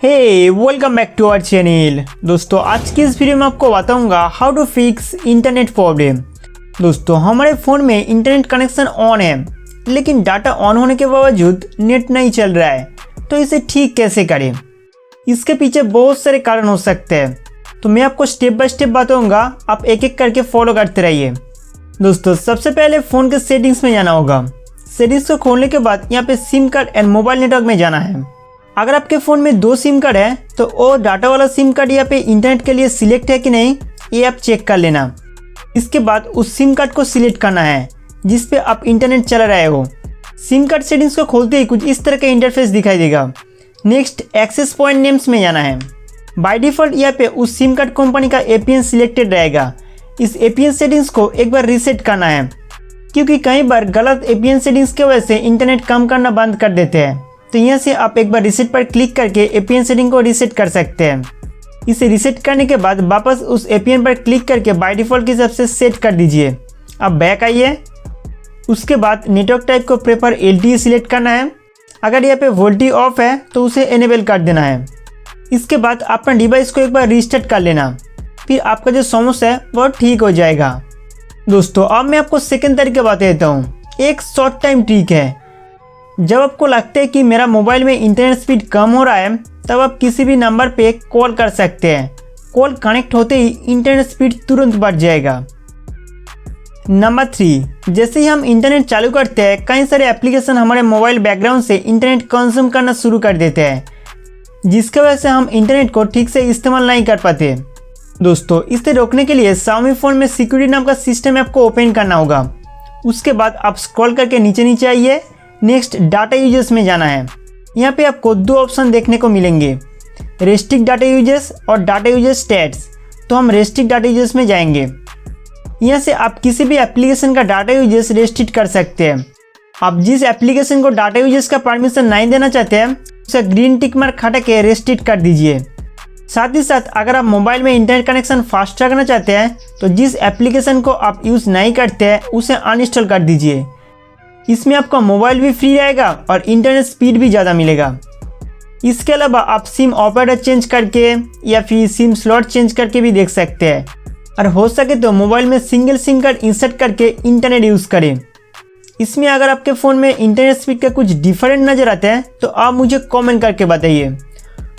Hey welcome back to our channel. दोस्तों आज की इस वीडियो में आपको बताऊंगा how to fix internet problem. दोस्तों हमारे फ़ोन में इंटरनेट कनेक्शन ऑन है लेकिन डाटा ऑन होने के बावजूद नेट नहीं चल रहा है, तो इसे ठीक कैसे करें। इसके पीछे बहुत सारे कारण हो सकते हैं, तो मैं आपको स्टेप बाय स्टेप बताऊँगा, आप एक एक करके फॉलो करते रहिए। दोस्तों सबसे पहले फ़ोन के सेटिंग्स में जाना होगा। सेटिंग्स को खोलने के बाद यहाँ पे SIM card and mobile network में जाना है। अगर आपके फ़ोन में 2 सिम कार्ड है तो वो डाटा वाला सिम कार्ड यहाँ पे इंटरनेट के लिए सिलेक्ट है कि नहीं, ये आप चेक कर लेना। इसके बाद उस सिम कार्ड को सिलेक्ट करना है जिस पे आप इंटरनेट चला रहे हो। सिम कार्ड सेटिंग्स को खोलते ही कुछ इस तरह का इंटरफेस दिखाई देगा। नेक्स्ट एक्सेस पॉइंट नेम्स में जाना है। बाय डिफ़ॉल्ट यहाँ पे उस सिम कार्ड कंपनी का APN सिलेक्टेड रहेगा। इस APN सेटिंग्स को एक बार रीसेट करना है, क्योंकि कई बार गलत APN सेटिंग्स की वजह से इंटरनेट काम करना बंद कर देते हैं। तो यहाँ से आप एक बार रीसेट पर क्लिक करके APN सेटिंग को रीसेट कर सकते हैं। इसे रीसेट करने के बाद वापस उस APN पर क्लिक करके बाय डिफ़ॉल्ट के हिसाब से सेट कर दीजिए। अब बैक आइए। उसके बाद नेटवर्क टाइप को प्रेफर LTE सिलेक्ट करना है। अगर यहाँ पे वोल्टी ऑफ है तो उसे इनेबल कर देना है। इसके बाद अपना डिवाइस को एक बार रीस्टार्ट कर लेना, फिर आपका जो समस्या है वो ठीक हो जाएगा। दोस्तों अब मैं आपको सेकेंड तरीका बता देता हूँ। एक शॉर्ट टाइम ट्रिक है। जब आपको लगता है कि मेरा मोबाइल में इंटरनेट स्पीड कम हो रहा है, तब आप किसी भी नंबर पे कॉल कर सकते हैं। कॉल कनेक्ट होते ही इंटरनेट स्पीड तुरंत बढ़ जाएगा। नंबर 3, जैसे ही हम इंटरनेट चालू करते हैं, कई सारे एप्लीकेशन हमारे मोबाइल बैकग्राउंड से इंटरनेट कंज्यूम करना शुरू कर देते हैं, जिसकी वजह से हम इंटरनेट को ठीक से इस्तेमाल नहीं कर पाते। दोस्तों इसे रोकने के लिए Xiaomi फ़ोन में सिक्योरिटी नाम का सिस्टम ऐप को ओपन करना होगा। उसके बाद आप स्क्रॉल करके नीचे आइए। नेक्स्ट डाटा यूजर्स में जाना है। यहाँ पे आपको 2 ऑप्शन देखने को मिलेंगे, रेस्ट्रिक्ट डाटा यूजर्स और डाटा यूजर स्टेट्स। तो हम रेस्ट्रिक्ट डाटा यूजर्स में जाएंगे। यहाँ से आप किसी भी एप्लीकेशन का डाटा यूजर्स रेस्ट्रिक्ट कर सकते हैं। आप जिस एप्लीकेशन को डाटा यूजर्स का परमिशन नहीं देना चाहते हैं, उसे ग्रीन टिक मार्क हटा के रेस्ट्रिक्ट कर दीजिए। साथ ही साथ अगर आप मोबाइल में इंटरनेट कनेक्शन फास्ट रखना चाहते हैं, तो जिस एप्लीकेशन को आप यूज़ नहीं करते हैं उसे अनइंस्टॉल कर दीजिए। इसमें आपका मोबाइल भी फ्री रहेगा और इंटरनेट स्पीड भी ज़्यादा मिलेगा। इसके अलावा आप सिम ऑपरेटर चेंज करके या फिर सिम स्लॉट चेंज करके भी देख सकते हैं, और हो सके तो मोबाइल में सिंगल सिम कार्ड इंसर्ट करके इंटरनेट यूज़ करें। इसमें अगर आपके फ़ोन में इंटरनेट स्पीड का कुछ डिफरेंट नज़र आता है तो आप मुझे कमेंट करके बताइए।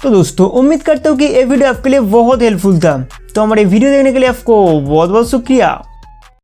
तो दोस्तों उम्मीद करता हूँ कि ये वीडियो आपके लिए बहुत हेल्पफुल था। तो हमारे वीडियो देखने के लिए आपको बहुत बहुत शुक्रिया।